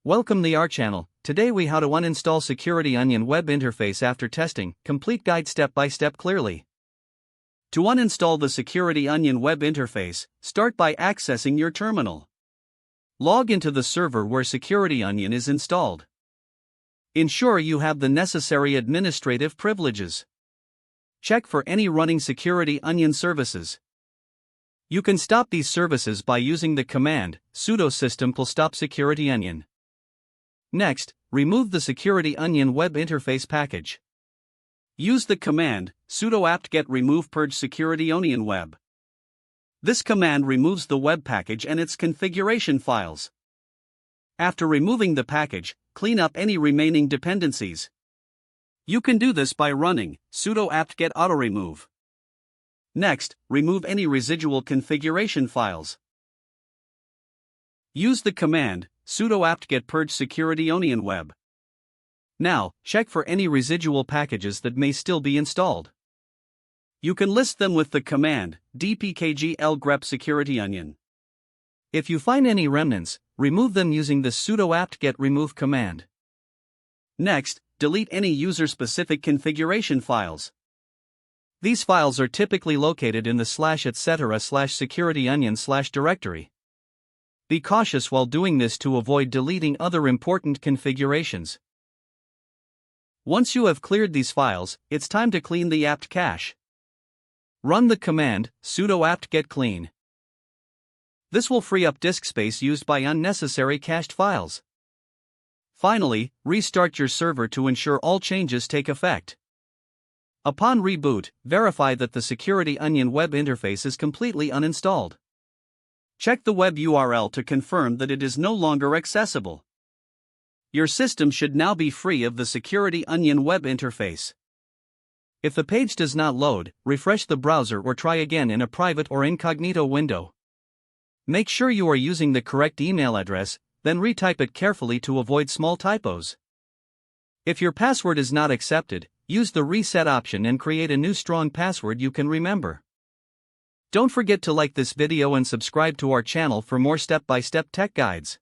Welcome to our channel. Today we how to uninstall Security Onion web interface after testing, complete guide step by step clearly. To uninstall the Security Onion web interface, start by accessing your terminal. Log into the server where Security Onion is installed. Ensure you have the necessary administrative privileges. Check for any running Security Onion services. You can stop these services by using the command sudo system stop Security Onion. Next, remove the Security Onion web interface package. Use the command sudo apt-get remove purge Security Onion web. This command removes the web package and its configuration files. After removing the package, clean up any remaining dependencies. You can do this by running sudo apt-get auto-remove. Next, remove any residual configuration files. Use the command sudo apt-get purge Security Onion web. Now, check for any residual packages that may still be installed. You can list them with the command dpkg grep Security Onion. If you find any remnants, remove them using the sudo apt-get remove command. Next, delete any user-specific configuration files. These files are typically located in the /etc/securityonion/ directory. Be cautious while doing this to avoid deleting other important configurations. Once you have cleared these files, it's time to clean the apt cache. Run the command sudo apt-get clean. This will free up disk space used by unnecessary cached files. Finally, restart your server to ensure all changes take effect. Upon reboot, verify that the Security Onion web interface is completely uninstalled. Check the web URL to confirm that it is no longer accessible. Your system should now be free of the Security Onion web interface. If the page does not load, refresh the browser or try again in a private or incognito window. Make sure you are using the correct email address, then retype it carefully to avoid small typos. If your password is not accepted, use the reset option and create a new strong password you can remember. Don't forget to like this video and subscribe to our channel for more step-by-step tech guides.